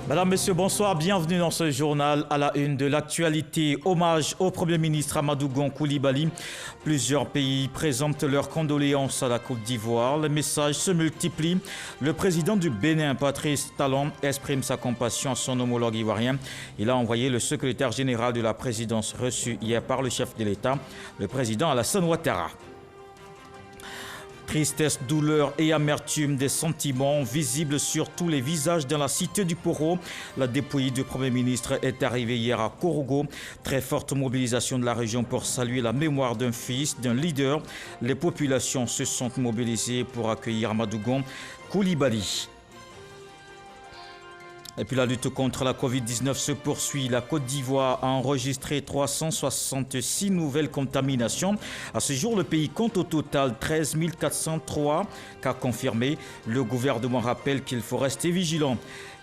Madame, Monsieur, bonsoir. Bienvenue dans ce journal à la une de l'actualité. Hommage au Premier ministre Amadou Gon Coulibaly. Plusieurs pays présentent leurs condoléances à la Côte d'Ivoire. Les messages se multiplient. Le président du Bénin, Patrice Talon, exprime sa compassion à son homologue ivoirien. Il a envoyé le secrétaire général de la présidence reçu hier par le chef de l'État, le président Alassane Ouattara. Tristesse, douleur et amertume, des sentiments visibles sur tous les visages dans la cité du Poro. La dépouille du Premier ministre est arrivée hier à Korogo. Très forte mobilisation de la région pour saluer la mémoire d'un fils, d'un leader. Les populations se sont mobilisées pour accueillir Amadou Gon Coulibaly. Et puis la lutte contre la Covid-19 se poursuit. La Côte d'Ivoire a enregistré 366 nouvelles contaminations. À ce jour, le pays compte au total 13 403 cas confirmés. Le gouvernement rappelle qu'il faut rester vigilant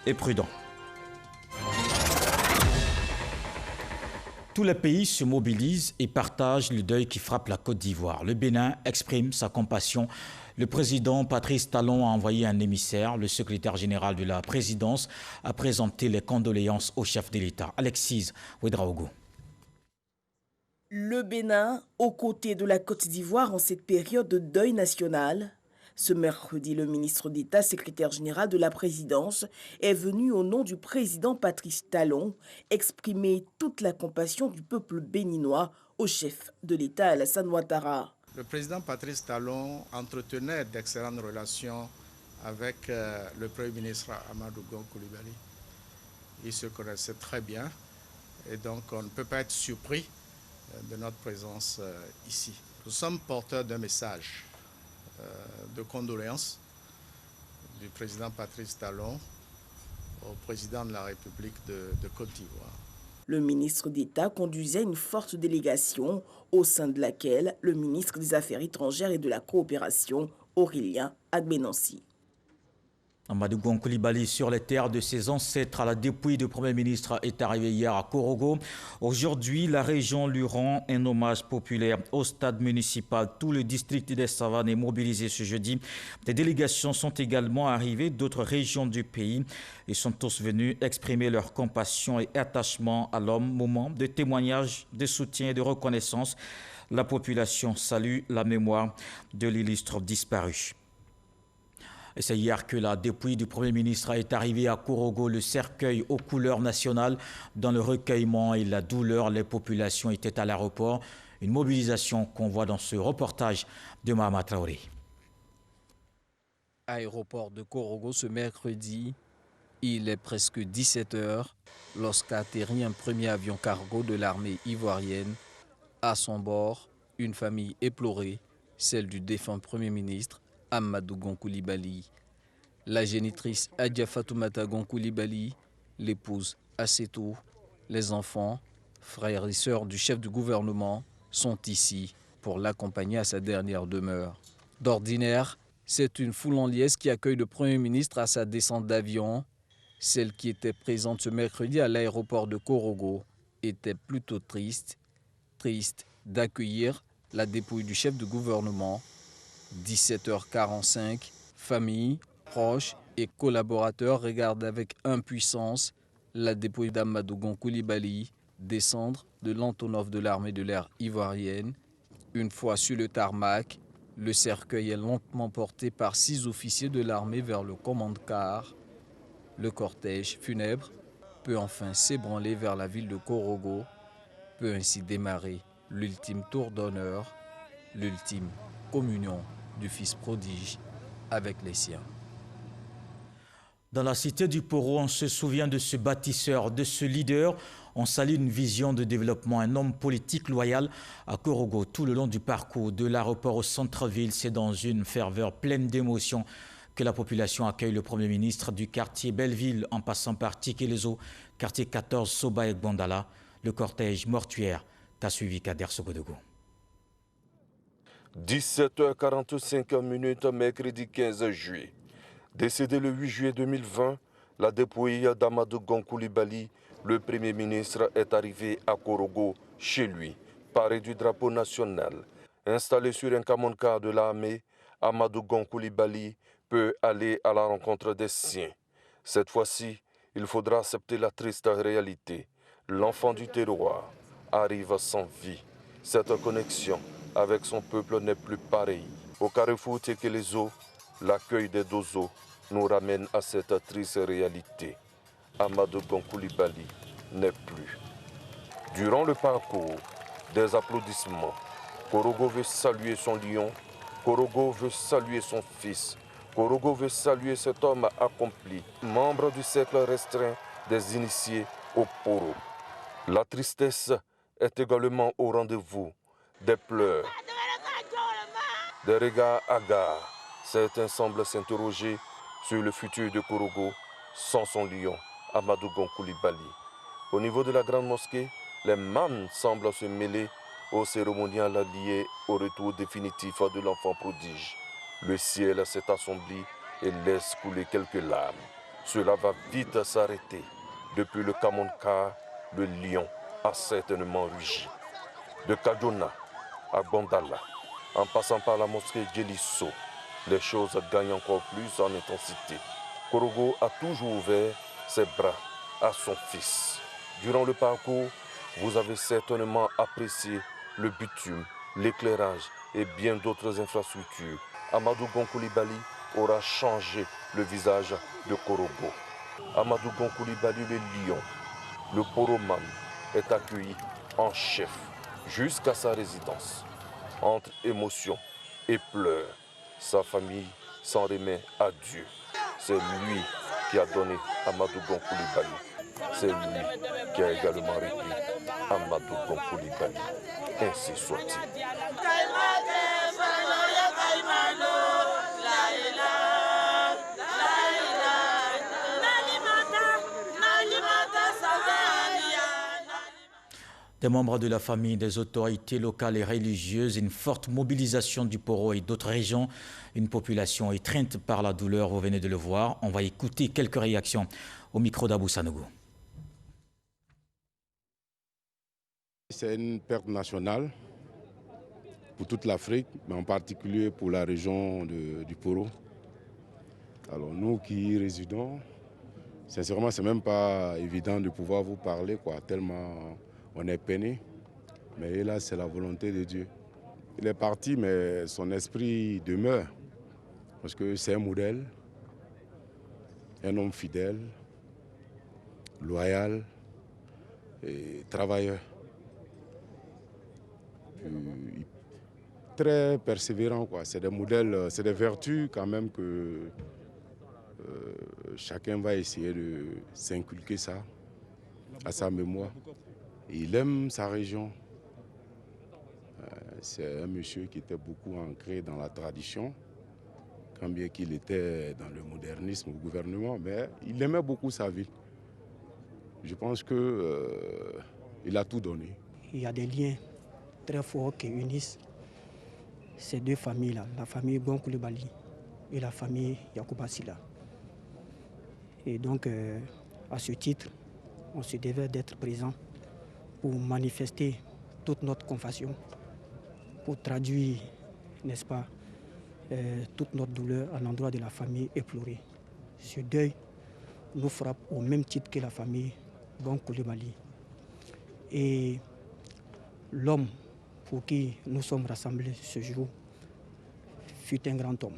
et prudent. Tous les pays se mobilisent et partagent le deuil qui frappe la Côte d'Ivoire. Le Bénin exprime sa compassion. Le président Patrice Talon a envoyé un émissaire. Le secrétaire général de la présidence a présenté les condoléances au chef de l'État, Alexis Ouedraogo. Le Bénin, aux côtés de la Côte d'Ivoire en cette période de deuil national. Ce mercredi, le ministre d'État, secrétaire général de la présidence, est venu au nom du président Patrice Talon exprimer toute la compassion du peuple béninois au chef de l'État, Alassane Ouattara. Le président Patrice Talon entretenait d'excellentes relations avec le Premier ministre Amadou Gon Coulibaly. Ils se connaissaient très bien et donc on ne peut pas être surpris de notre présence ici. Nous sommes porteurs d'un message de condoléances du président Patrice Talon au président de la République de Côte d'Ivoire. Le ministre d'État conduisait une forte délégation au sein de laquelle le ministre des Affaires étrangères et de la coopération, Aurélien Agbenancy. Amadou Gon Coulibaly sur les terres de ses ancêtres à la dépouille du Premier ministre est arrivé hier à Korogo. Aujourd'hui, la région lui rend un hommage populaire au stade municipal. Tout le district des Savanes est mobilisé ce jeudi. Des délégations sont également arrivées d'autres régions du pays. Ils sont tous venus exprimer leur compassion et attachement à l'homme. Moment de témoignage, de soutien et de reconnaissance. La population salue la mémoire de l'illustre disparu. Et c'est hier que la dépouille du Premier ministre est arrivée à Korogo, le cercueil aux couleurs nationales. Dans le recueillement et la douleur, les populations étaient à l'aéroport. Une mobilisation qu'on voit dans ce reportage de Mahama Traoré. Aéroport de Korogo ce mercredi, il est presque 17 h lorsqu'a atterri un premier avion cargo de l'armée ivoirienne. À son bord, une famille éplorée, celle du défunt Premier ministre Amadou Gon Coulibaly. La génitrice Adja Fatoumata Gon Coulibaly, l'épouse Assetou, les enfants, frères et sœurs du chef du gouvernement sont ici pour l'accompagner à sa dernière demeure. D'ordinaire, c'est une foule en liesse qui accueille le Premier ministre à sa descente d'avion. Celle qui était présente ce mercredi à l'aéroport de Korogo était plutôt triste d'accueillir la dépouille du chef du gouvernement. 17h45, famille, proches et collaborateurs regardent avec impuissance la dépouille d'Amadou Gon Coulibaly descendre de l'Antonov de l'armée de l'air ivoirienne. Une fois sur le tarmac, le cercueil est lentement porté par 6 officiers de l'armée vers le commande-car. Le cortège funèbre peut enfin s'ébranler vers la ville de Korogo, peut ainsi démarrer l'ultime tour d'honneur, l'ultime communion du fils prodige avec les siens. Dans la cité du Poro, on se souvient de ce bâtisseur, de ce leader. On salue une vision de développement, un homme politique loyal à Korogo. Tout le long du parcours de l'aéroport au centre-ville, c'est dans une ferveur pleine d'émotion que la population accueille le Premier ministre du quartier Belleville en passant par Tikelezo, quartier 14, Soba et Gbandala. Le cortège mortuaire qu'a suivi Kader Sogodogo. 17h45 mercredi 15 juillet. Décédé le 8 juillet 2020, la dépouille d'Amadou Gon Coulibaly, le Premier ministre, est arrivée à Korogo, chez lui, paré du drapeau national. Installé sur un camoncar de l'armée, Amadou Gon Coulibaly peut aller à la rencontre des siens. Cette fois-ci, Il faudra accepter la triste réalité. L'enfant du terroir arrive sans vie. Cette connexion avec son peuple n'est plus pareille. Au carrefour Tekelezo, l'accueil des Dozo nous ramène à cette triste réalité. Amadou Gon Coulibaly n'est plus. Durant le parcours, des applaudissements. Korogo veut saluer son lion. Korogo veut saluer son fils. Korogo veut saluer cet homme accompli, membre du cercle restreint des initiés au Poro. La tristesse est également au rendez-vous. Des pleurs, des regards hagards. Certains semblent s'interroger sur le futur de Korogo sans son lion, Amadou Gon Coulibaly. Au niveau de la grande mosquée, les mânes semblent se mêler au cérémonial lié au retour définitif de l'enfant prodige. Le ciel s'est assombri et laisse couler quelques larmes. Cela va vite s'arrêter. Depuis le Kamonka, le lion a certainement rugi. De Kadjona à Gondala, en passant par la mosquée Djelisso, les choses gagnent encore plus en intensité. Korogo a toujours ouvert ses bras à son fils. Durant le parcours, vous avez certainement apprécié le bitume, l'éclairage et bien d'autres infrastructures. Amadou Gon Coulibaly aura changé le visage de Korogo. Amadou Gon Coulibaly, le lion, le Poroman, est accueilli en chef jusqu'à sa résidence. Entre émotion et pleurs, sa famille s'en remet à Dieu. C'est lui qui a donné Amadou Gon Coulibaly. C'est lui qui a également repris Amadou Gon Coulibaly. Ainsi soit-il. Des membres de la famille, des autorités locales et religieuses, une forte mobilisation du Poro et d'autres régions, une population étreinte par la douleur, vous venez de le voir. On va écouter quelques réactions au micro d'Abou Sanogo. C'est une perte nationale pour toute l'Afrique, mais en particulier pour la région du Poro. Alors nous qui y résidons, sincèrement, c'est même pas évident de pouvoir vous parler, tellement on est peiné. Mais là, c'est la volonté de Dieu. Il est parti, mais son esprit demeure. Parce que c'est un modèle, un homme fidèle, loyal et travailleur. Très persévérant, C'est des modèles, c'est des vertus quand même que chacun va essayer de s'inculquer ça à sa mémoire. Il aime sa région. C'est un monsieur qui était beaucoup ancré dans la tradition, quand bien qu'il était dans le modernisme au gouvernement, mais il aimait beaucoup sa ville. Je pense qu'il a tout donné. Il y a des liens très forts qui unissent ces deux familles-là, la famille Gon Coulibaly et la famille Yacouba Sylla. Et donc, à ce titre, on se devait d'être présent pour manifester toute notre compassion, pour traduire, n'est-ce pas, toute notre douleur à l'endroit de la famille éplorée. Ce deuil nous frappe au même titre que la famille Gon Coulibaly. Et l'homme pour qui nous sommes rassemblés ce jour fut un grand homme.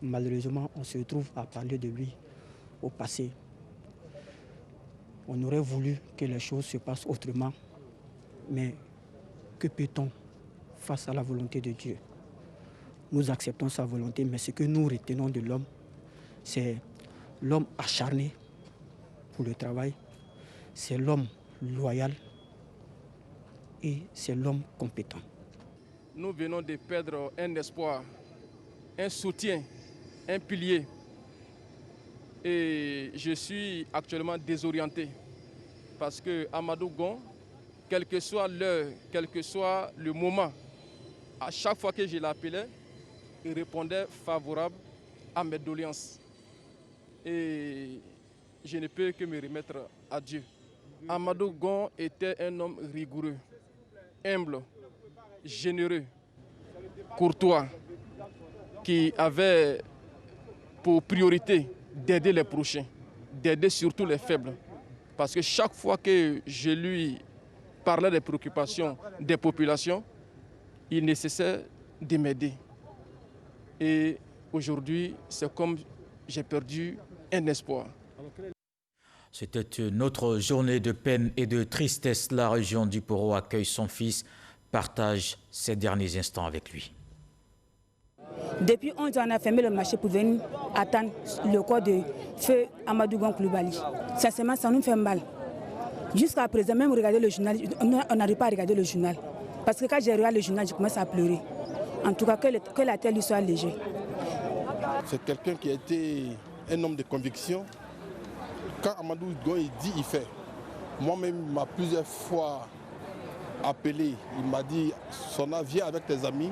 Malheureusement, on se retrouve à parler de lui au passé. On aurait voulu que les choses se passent autrement, mais que peut-on face à la volonté de Dieu? Nous acceptons sa volonté, mais ce que nous retenons de l'homme, c'est l'homme acharné pour le travail, c'est l'homme loyal et c'est l'homme compétent. Nous venons de perdre un espoir, un soutien, un pilier. Et je suis actuellement désorienté parce que Amadou Gon, quelle que soit l'heure, quel que soit le moment, à chaque fois que je l'appelais, il répondait favorable à mes doléances. Et je ne peux que me remettre à Dieu. Amadou Gon était un homme rigoureux, humble, généreux, courtois, qui avait pour priorité d'aider les prochains, d'aider surtout les faibles. Parce que chaque fois que je lui parlais des préoccupations des populations, il est nécessaire de m'aider. Et aujourd'hui, c'est comme j'ai perdu un espoir. C'était une autre journée de peine et de tristesse. La région du Poro accueille son fils, partage ses derniers instants avec lui. Depuis 11 ans, on a fermé le marché pour venir attendre le corps de feu Amadou Gon Coulibaly. Sincèrement, ça nous fait mal. Jusqu'à présent, même regarder le journal, on n'arrive pas à regarder le journal. Parce que quand je regarde le journal, je commence à pleurer. En tout cas, que la terre lui soit légère. C'est quelqu'un qui a été un homme de conviction. Quand Amadou Gon dit, il fait. Moi-même, il m'a plusieurs fois appelé. Il m'a dit, Sona, viens avec tes amis.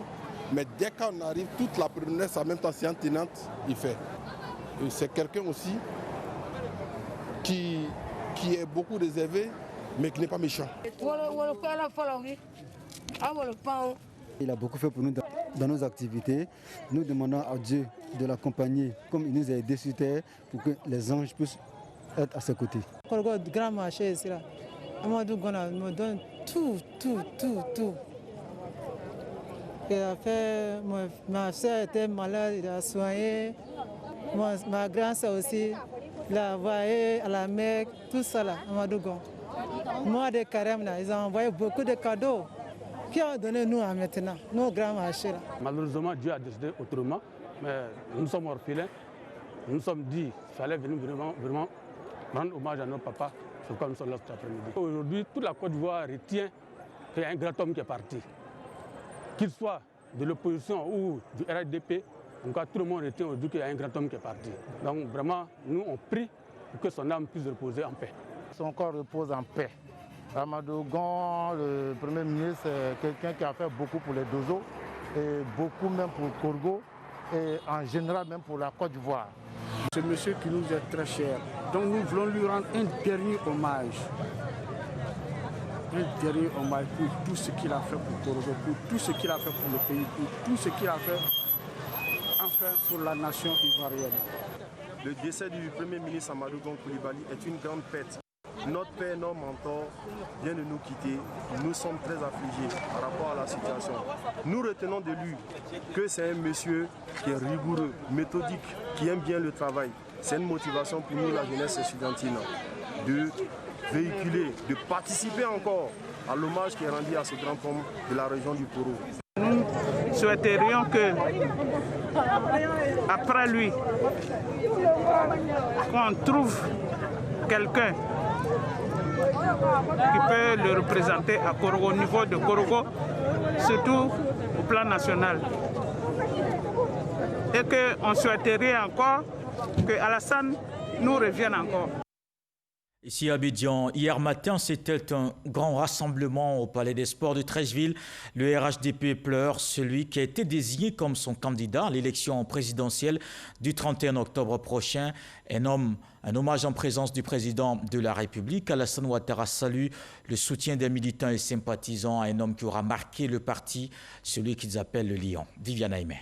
Mais dès qu'on arrive, toute la prunesse en même temps tenante, il fait. C'est quelqu'un aussi qui est beaucoup réservé, mais qui n'est pas méchant. Il a beaucoup fait pour nous dans nos activités. Nous demandons à Dieu de l'accompagner, comme il nous a aidés sur terre, pour que les anges puissent être à ses côtés. Grand marché ici, là. Amadou Gon me donne tout. Il a fait, ma soeur était malade, il a soigné. Ma grand-soeur aussi, il a envoyé à la Mecque, tout ça là, Amadou Gon. Moi, des carèmes là, ils ont envoyé beaucoup de cadeaux qui ont donné nous maintenant, nos grands marchés là. Malheureusement, Dieu a décidé autrement, mais nous sommes orphelins. Nous nous sommes dit qu'il fallait venir vraiment rendre hommage à nos papas, c'est pourquoi nous sommes là cet après-midi. Aujourd'hui, toute la Côte d'Ivoire retient qu'il y a un grand homme qui est parti. Qu'il soit de l'opposition ou du RHDP, en tout cas tout le monde retient aujourd'hui qu'il y a un grand homme qui est parti. Donc vraiment, nous on prie pour que son âme puisse reposer en paix. Son corps repose en paix. Amadou Gon, le Premier ministre, c'est quelqu'un qui a fait beaucoup pour les Dozo et beaucoup même pour Corgo et en général même pour la Côte d'Ivoire. C'est monsieur qui nous est très cher, donc nous voulons lui rendre un dernier hommage. Un dernier hommage pour tout ce qu'il a fait pour Corgo, pour tout ce qu'il a fait pour le pays, pour tout ce qu'il a fait enfin pour la nation ivoirienne. Le décès du Premier ministre Amadou Gon Coulibaly est une grande perte. Notre père, notre mentor, vient de nous quitter. Nous sommes très affligés par rapport à la situation. Nous retenons de lui que c'est un monsieur qui est rigoureux, méthodique, qui aime bien le travail. C'est une motivation pour nous, la jeunesse estudiantine, de véhiculer, de participer encore à l'hommage qui est rendu à ce grand homme de la région du Poro. Nous souhaiterions que, après lui, qu'on trouve quelqu'un qui peut le représenter à Corgo, au niveau de Corgo, surtout au plan national. Et qu'on souhaiterait encore que Alassane nous revienne encore. Ici à Abidjan, hier matin, c'était un grand rassemblement au Palais des Sports de Treichville. Le RHDP pleure celui qui a été désigné comme son candidat à l'élection présidentielle du 31 octobre prochain. Un hommage en présence du président de la République. Alassane Ouattara salue le soutien des militants et sympathisants à un homme qui aura marqué le parti, celui qu'ils appellent le Lion. Viviane Aimé.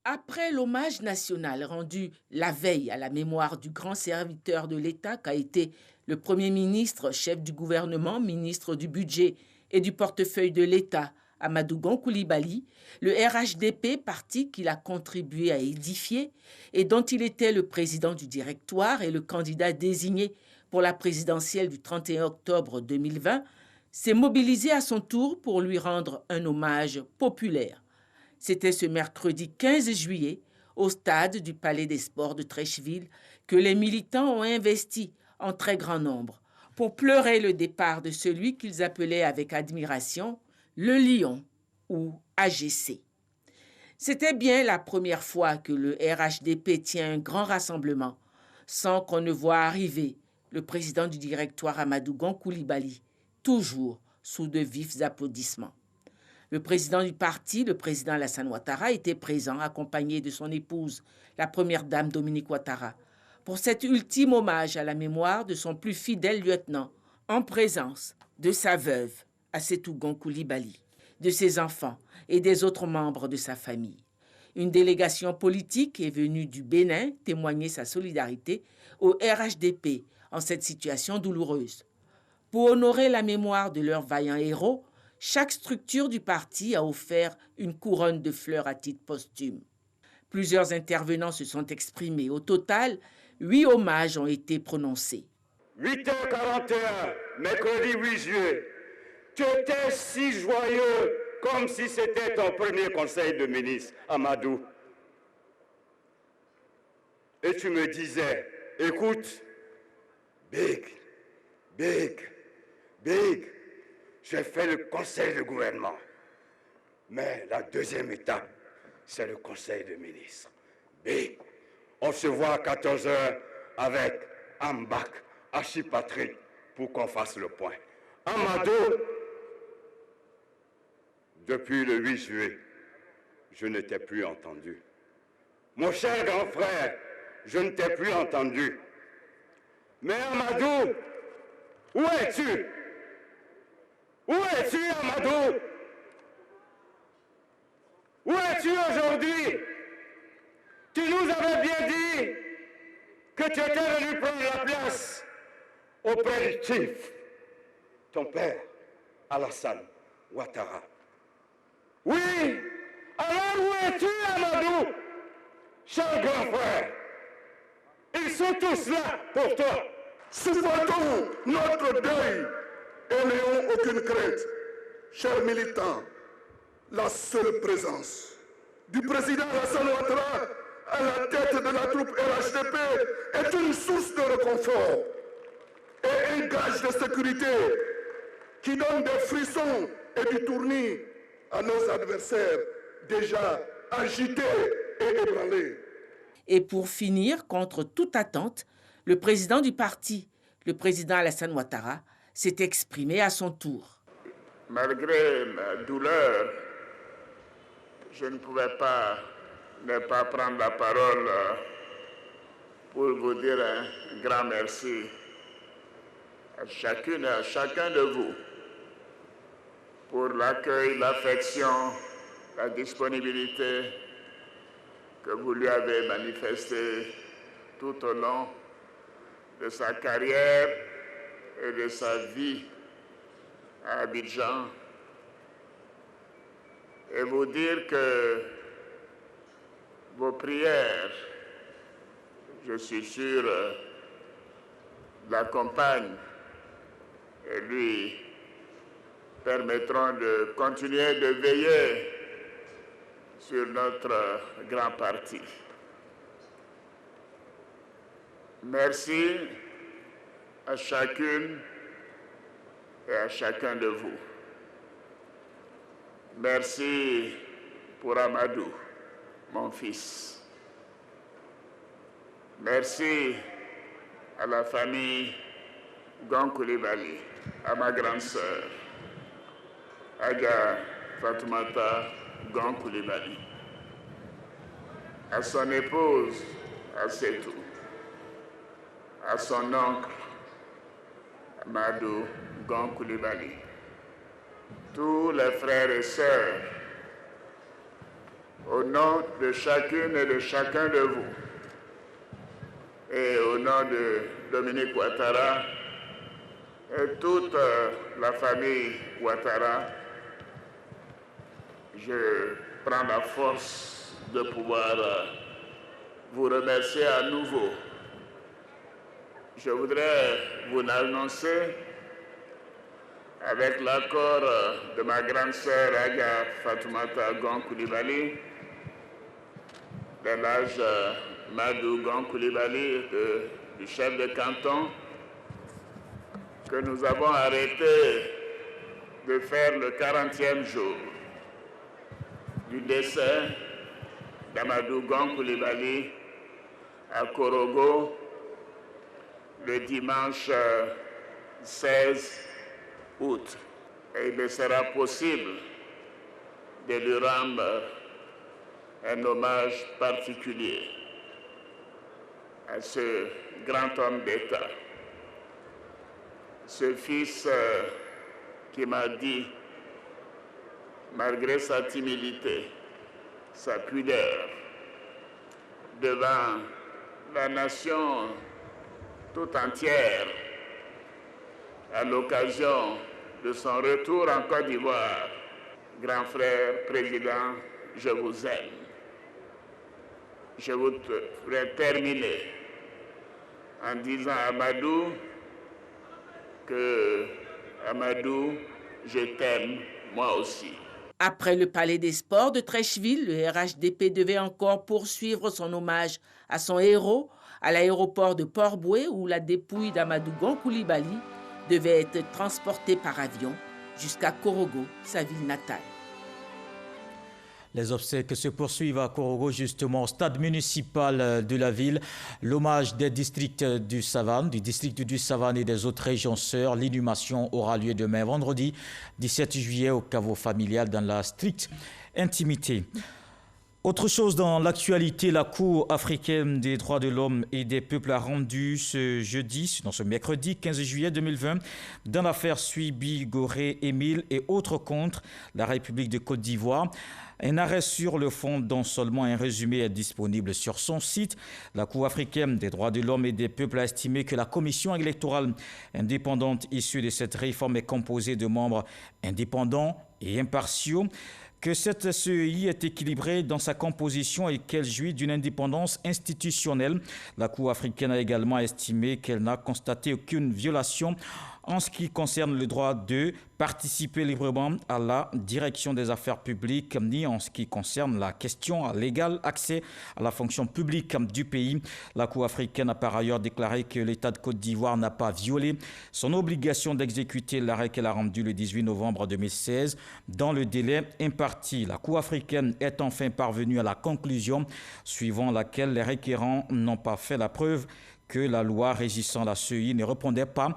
Après l'hommage national rendu la veille à la mémoire du grand serviteur de l'État qu'a été le Premier ministre, chef du gouvernement, ministre du budget et du portefeuille de l'État, Amadou Gon Coulibaly, le RHDP, parti qu'il a contribué à édifier et dont il était le président du directoire et le candidat désigné pour la présidentielle du 31 octobre 2020, s'est mobilisé à son tour pour lui rendre un hommage populaire. C'était ce mercredi 15 juillet, au stade du Palais des Sports de Treichville, que les militants ont investi en très grand nombre pour pleurer le départ de celui qu'ils appelaient avec admiration le Lion ou AGC. C'était bien la première fois que le RHDP tient un grand rassemblement sans qu'on ne voie arriver le président du directoire Amadou Gon Coulibaly, toujours sous de vifs applaudissements. Le président du parti, le président Alassane Ouattara, était présent, accompagné de son épouse, la première dame Dominique Ouattara, pour cet ultime hommage à la mémoire de son plus fidèle lieutenant, en présence de sa veuve, Assetou Gon Coulibaly, de ses enfants et des autres membres de sa famille. Une délégation politique est venue du Bénin témoigner sa solidarité au RHDP en cette situation douloureuse. Pour honorer la mémoire de leurs vaillants héros, chaque structure du parti a offert une couronne de fleurs à titre posthume. Plusieurs intervenants se sont exprimés. Au total, 8 hommages ont été prononcés. 8h41, mercredi 8 juillet, tu étais si joyeux comme si c'était ton premier conseil de ministre, Amadou. Et tu me disais, écoute, Big, j'ai fait le conseil de gouvernement. Mais la deuxième étape, c'est le conseil de ministre. Big, on se voit à 14h avec Ambak, Archipatrie, pour qu'on fasse le point. Amadou, depuis le 8 juillet, je ne t'ai plus entendu. Mon cher grand frère, je ne t'ai plus entendu. Mais Amadou, où es-tu? Où es-tu, Amadou? Où es-tu aujourd'hui? Tu nous avais bien dit que tu étais venu prendre la place auprès du chief, ton père, Alassane Ouattara. Oui, alors où es-tu, Amadou? Cher grand frère, ils sont tous là pour toi. Supportons notre deuil et n'ayons aucune crainte. Chers militants, la seule présence du président Alassane Ouattara à la tête de la troupe RHDP est une source de réconfort et un gage de sécurité qui donne des frissons et du tournis à nos adversaires déjà agités et ébranlés. Et pour finir, contre toute attente, le président du parti, le président Alassane Ouattara, s'est exprimé à son tour. Malgré ma douleur, je ne pouvais pas ne pas prendre la parole pour vous dire un grand merci à chacune et à chacun de vous pour l'accueil, l'affection, la disponibilité que vous lui avez manifesté tout au long de sa carrière et de sa vie à Abidjan, et vous dire que vos prières, je suis sûr, l'accompagnent et lui permettront de continuer de veiller sur notre grand parti. Merci à chacune et à chacun de vous. Merci pour Amadou, mon fils. Merci à la famille Gong Coulibaly, à ma grande sœur, Aga Fatoumata Gong Coulibaly, à son épouse, Assetou, à son oncle, Amadou Gong Coulibaly, tous les frères et sœurs, au nom de chacune et de chacun de vous, et au nom de Dominique Ouattara et toute la famille Ouattara, je prends la force de pouvoir vous remercier à nouveau. Je voudrais vous annoncer, avec l'accord de ma grande sœur Aga Fatoumata Gong Coulibaly, de l'âge Madou Gong Coulibaly, du chef de canton, que nous avons arrêté de faire le 40e jour du décès d'Amadou Gong Coulibaly à Korogo le dimanche 16 août. Et il me sera possible de lui rendre un hommage particulier à ce grand homme d'État, ce fils qui m'a dit, malgré sa timidité, sa pudeur devant la nation tout entière à l'occasion de son retour en Côte d'Ivoire. Grand frère, président, je vous aime. Je voudrais terminer en disant à Amadou que, Amadou, je t'aime, moi aussi. Après le Palais des Sports de Treichville, le RHDP devait encore poursuivre son hommage à son héros à l'aéroport de Port-Bouët où la dépouille d'Amadou Gon Coulibaly devait être transportée par avion jusqu'à Korogo, sa ville natale. Les obsèques se poursuivent à Korogo, justement, au stade municipal de la ville. L'hommage des districts du Savane, du district du Savane et des autres régions sœurs. L'inhumation aura lieu demain, vendredi 17 juillet, au caveau familial dans la stricte intimité. Autre chose dans l'actualité, la Cour africaine des droits de l'homme et des peuples a rendu ce mercredi 15 juillet 2020, dans l'affaire Suibi, Gorée, Émile et autres contre la République de Côte d'Ivoire, un arrêt sur le fond dont seulement un résumé est disponible sur son site. La Cour africaine des droits de l'homme et des peuples a estimé que la commission électorale indépendante issue de cette réforme est composée de membres indépendants et impartiaux, que cette CEI est équilibrée dans sa composition et qu'elle jouit d'une indépendance institutionnelle. La Cour africaine a également estimé qu'elle n'a constaté aucune violation en ce qui concerne le droit de participer librement à la direction des affaires publiques, ni en ce qui concerne la question à l'égal accès à la fonction publique du pays. La Cour africaine a par ailleurs déclaré que l'État de Côte d'Ivoire n'a pas violé son obligation d'exécuter l'arrêt qu'elle a rendu le 18 novembre 2016 dans le délai imparti. La Cour africaine est enfin parvenue à la conclusion suivant laquelle les requérants n'ont pas fait la preuve que la loi régissant la CEI ne répondait pas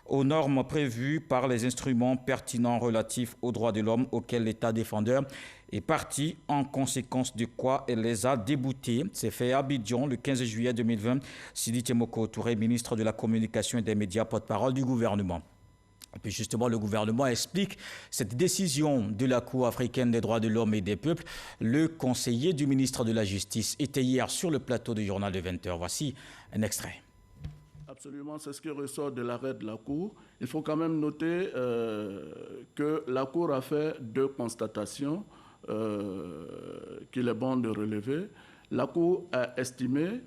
aux normes prévues par les instruments pertinents relatifs aux droits de l'homme auxquels l'État défendeur est parti, en conséquence de quoi elle les a déboutés. C'est fait à Abidjan le 15 juillet 2020. Sidi Temoko Touré, ministre de la Communication et des Médias, porte-parole du gouvernement. Et puis justement, le gouvernement explique cette décision de la Cour africaine des droits de l'homme et des peuples. Le conseiller du ministre de la Justice était hier sur le plateau du journal de 20h. Voici un extrait. Absolument, c'est ce qui ressort de l'arrêt de la Cour. Il faut quand même noter que la Cour a fait deux constatations qu'il est bon de relever. La Cour a estimé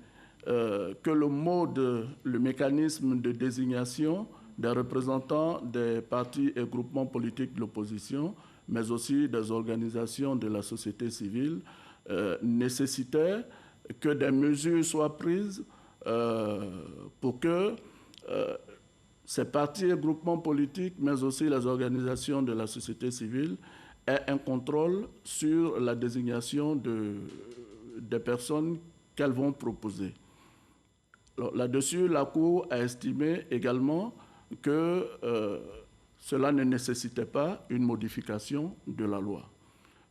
que le mécanisme de désignation des représentants des partis et groupements politiques de l'opposition, mais aussi des organisations de la société civile, nécessitait que des mesures soient prises pour que ces partis et groupements politiques, mais aussi les organisations de la société civile, aient un contrôle sur la désignation des personnes qu'elles vont proposer. Là-dessus, la Cour a estimé également que cela ne nécessitait pas une modification de la loi.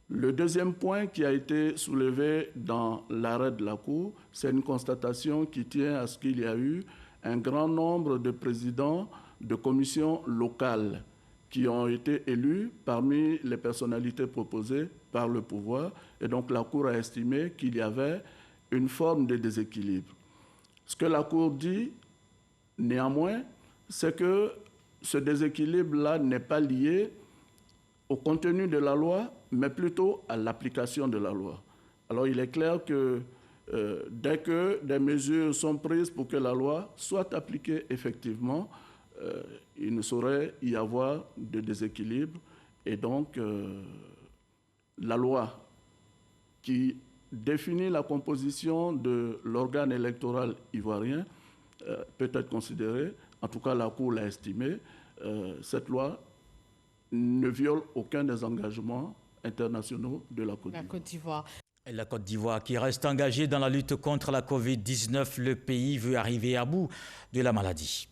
Le deuxième point qui a été soulevé dans l'arrêt de la Cour, c'est une constatation qui tient à ce qu'il y a eu un grand nombre de présidents de commissions locales qui ont été élus parmi les personnalités proposées par le pouvoir. Et donc la Cour a estimé qu'il y avait une forme de déséquilibre. Ce que la Cour dit, néanmoins, c'est que ce déséquilibre-là n'est pas lié au contenu de la loi, mais plutôt à l'application de la loi. Alors il est clair que dès que des mesures sont prises pour que la loi soit appliquée effectivement, il ne saurait y avoir de déséquilibre. Et donc la loi qui définit la composition de l'organe électoral ivoirien peut être considérée, en tout cas la Cour l'a estimé, cette loi ne viole aucun des engagements internationaux de la Côte d'Ivoire. La Côte d'Ivoire qui reste engagée dans la lutte contre la Covid-19, le pays veut arriver à bout de la maladie.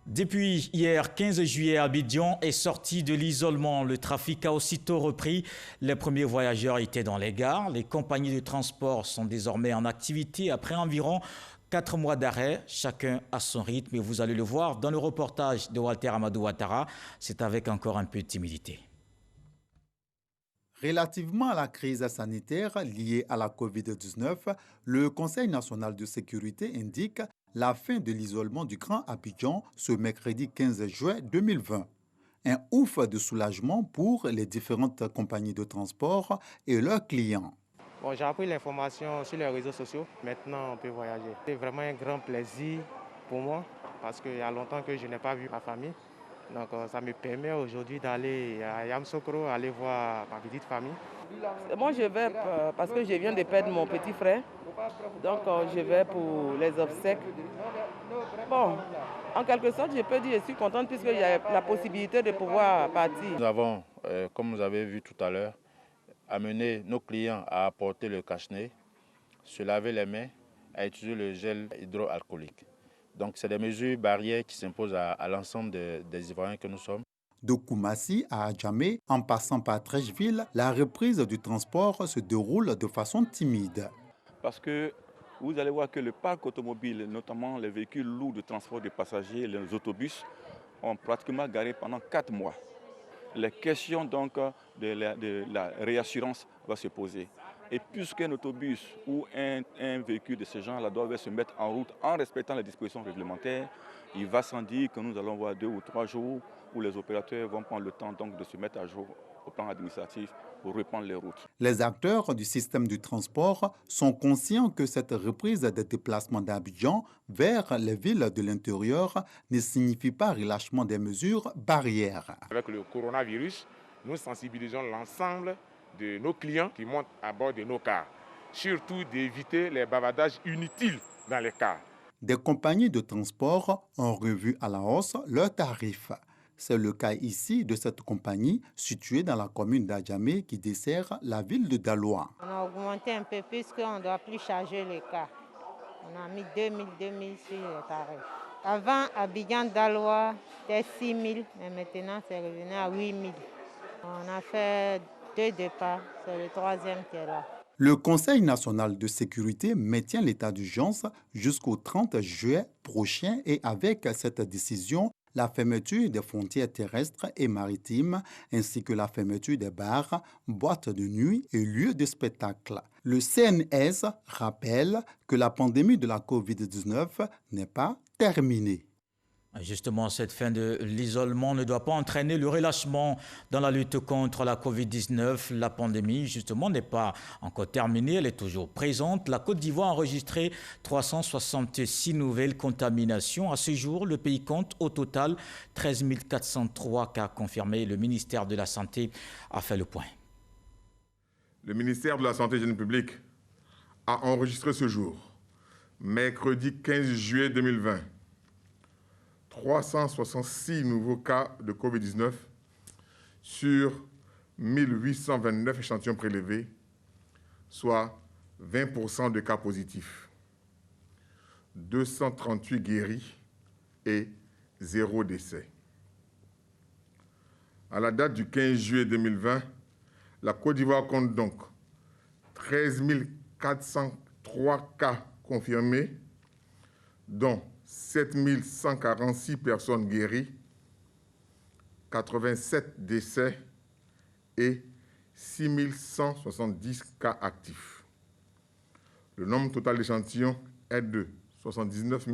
Depuis hier 15 juillet, Abidjan est sorti de l'isolement. Le trafic a aussitôt repris. Les premiers voyageurs étaient dans les gares. Les compagnies de transport sont désormais en activité après environ 4 mois d'arrêt, chacun à son rythme. Et vous allez le voir dans le reportage de Walter Amadou Ouattara. C'est avec encore un peu de timidité. Relativement à la crise sanitaire liée à la COVID-19, le Conseil national de sécurité indique la fin de l'isolement du Grand Abidjan ce mercredi 15 juin 2020. Un ouf de soulagement pour les différentes compagnies de transport et leurs clients. Bon, j'ai appris l'information sur les réseaux sociaux. Maintenant, on peut voyager. C'est vraiment un grand plaisir pour moi parce qu'il y a longtemps que je n'ai pas vu ma famille. Donc, ça me permet aujourd'hui d'aller à Yamoussoukro, aller voir ma petite famille. Moi, je vais parce que je viens de perdre mon petit frère. Donc, je vais pour les obsèques. Bon, en quelque sorte, je peux dire que je suis contente puisqu'il y a la possibilité de pouvoir partir. Nous avons, comme vous avez vu tout à l'heure, amené nos clients à apporter le cache-nez, se laver les mains, à utiliser le gel hydroalcoolique. Donc, c'est des mesures barrières qui s'imposent à l'ensemble des Ivoiriens que nous sommes. De Koumassi à Adjamé, en passant par Treichville, la reprise du transport se déroule de façon timide. Parce que vous allez voir que le parc automobile, notamment les véhicules lourds de transport de passagers, les autobus, ont pratiquement garé pendant 4 mois. Les questions donc de la réassurance vont se poser. Et puisqu'un autobus ou un véhicule de ce genre-là doit se mettre en route en respectant les dispositions réglementaires, il va sans dire que nous allons voir 2 ou 3 jours où les opérateurs vont prendre le temps donc de se mettre à jour au plan administratif pour reprendre les routes. Les acteurs du système du transport sont conscients que cette reprise des déplacements d'Abidjan vers les villes de l'intérieur ne signifie pas relâchement des mesures barrières. Avec le coronavirus, nous sensibilisons l'ensemble de nos clients qui montent à bord de nos cars, surtout d'éviter les bavardages inutiles dans les cars. Des compagnies de transport ont revu à la hausse leurs tarifs. C'est le cas ici de cette compagnie située dans la commune d'Adjamé qui dessert la ville de Daloa. On a augmenté un peu puisqu'on ne doit plus charger les cars. On a mis 2000 sur les tarifs. Avant, Abidjan-Daloa, c'était 6000, mais maintenant c'est revenu à 8000. On a fait 2 départs, c'est le 3e qui est là. Le Conseil national de sécurité maintient l'état d'urgence jusqu'au 30 juillet prochain et avec cette décision, la fermeture des frontières terrestres et maritimes ainsi que la fermeture des bars, boîtes de nuit et lieux de spectacle. Le CNS rappelle que la pandémie de la COVID-19 n'est pas terminée. Justement, cette fin de l'isolement ne doit pas entraîner le relâchement dans la lutte contre la COVID-19. La pandémie, justement, n'est pas encore terminée, elle est toujours présente. La Côte d'Ivoire a enregistré 366 nouvelles contaminations. À ce jour, le pays compte au total 13 403 cas confirmés. Le ministère de la Santé a fait le point. Le ministère de la Santé et de l'Hygiène publique a enregistré ce jour, mercredi 15 juillet 2020, 366 nouveaux cas de COVID-19 sur 1829 échantillons prélevés, soit 20% de cas positifs, 238 guéris et 0 décès. À la date du 15 juillet 2020, la Côte d'Ivoire compte donc 13 403 cas confirmés, dont 7 146 personnes guéries, 87 décès et 6 170 cas actifs. Le nombre total d'échantillons est de 79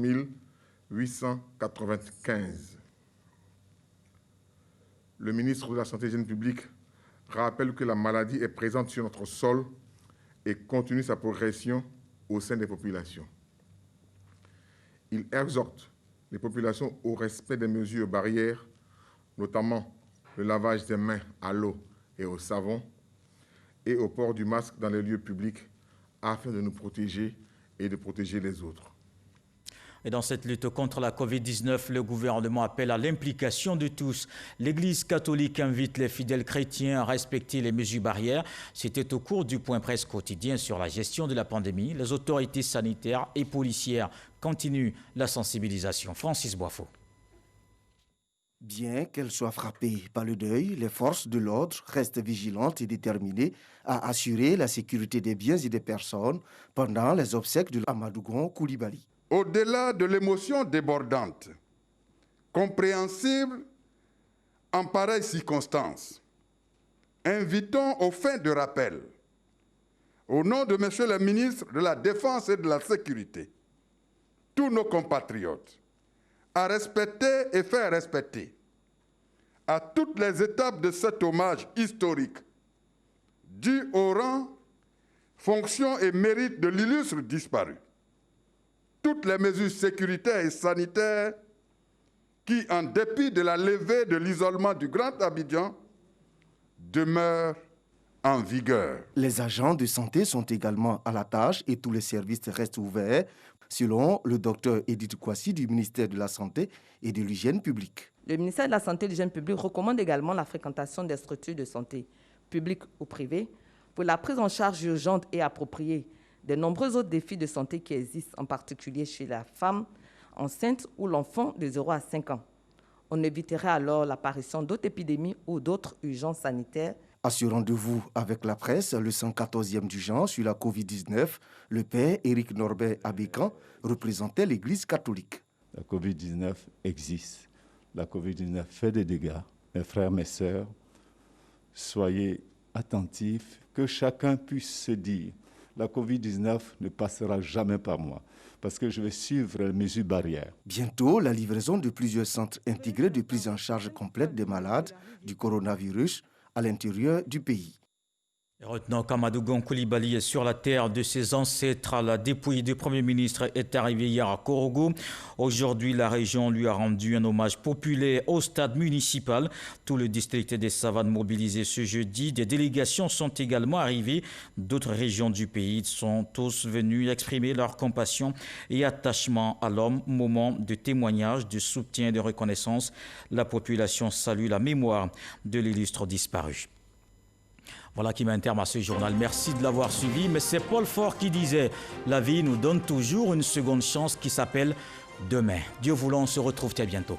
895. Le ministre de la Santé et de l'Hygiène publique rappelle que la maladie est présente sur notre sol et continue sa progression au sein des populations. Il exhorte les populations au respect des mesures barrières, notamment le lavage des mains à l'eau et au savon, et au port du masque dans les lieux publics, afin de nous protéger et de protéger les autres. Et dans cette lutte contre la COVID-19, le gouvernement appelle à l'implication de tous. L'Église catholique invite les fidèles chrétiens à respecter les mesures barrières. C'était au cours du point presse quotidien sur la gestion de la pandémie. Les autorités sanitaires et policières continuent la sensibilisation. Francis Boifo. Bien qu'elles soient frappées par le deuil, les forces de l'ordre restent vigilantes et déterminées à assurer la sécurité des biens et des personnes pendant les obsèques de Amadou Gon Coulibaly. Au-delà de l'émotion débordante, compréhensible en pareilles circonstances, invitons aux fins de rappel, au nom de M. le ministre de la Défense et de la Sécurité, tous nos compatriotes à respecter et faire respecter à toutes les étapes de cet hommage historique dû au rang, fonction et mérite de l'illustre disparu, toutes les mesures sécuritaires et sanitaires qui, en dépit de la levée de l'isolement du Grand Abidjan, demeurent en vigueur. Les agents de santé sont également à la tâche et tous les services restent ouverts, selon le docteur Edith Kwasi du ministère de la Santé et de l'Hygiène publique. Le ministère de la Santé et de l'Hygiène publique recommande également la fréquentation des structures de santé, publiques ou privées, pour la prise en charge urgente et appropriée des nombreux autres défis de santé qui existent, en particulier chez la femme enceinte ou l'enfant de 0 à 5 ans. On éviterait alors l'apparition d'autres épidémies ou d'autres urgences sanitaires. À ce rendez-vous avec la presse, le 114e du genre sur la Covid-19, le père Éric Norbert Abékan représentait l'Église catholique. La Covid-19 existe. La Covid-19 fait des dégâts. Mes frères, mes sœurs, soyez attentifs, que chacun puisse se dire la Covid-19 ne passera jamais par moi parce que je vais suivre les mesures barrières. Bientôt, la livraison de plusieurs centres intégrés de prise en charge complète des malades du coronavirus à l'intérieur du pays. Retenant qu'Amadou Koulibaly est sur la terre de ses ancêtres. La dépouille du Premier ministre est arrivée hier à Korogo. Aujourd'hui, la région lui a rendu un hommage populaire au stade municipal. Tout le district des Savanes mobilisé ce jeudi. Des délégations sont également arrivées d'autres régions du pays. Ils sont tous venus exprimer leur compassion et attachement à l'homme. Moment de témoignage, de soutien et de reconnaissance. La population salue la mémoire de l'illustre disparu. Voilà qui met un terme à ce journal. Merci de l'avoir suivi. Mais c'est Paul Faure qui disait « La vie nous donne toujours une seconde chance qui s'appelle demain ». Dieu voulant, on se retrouve très bientôt.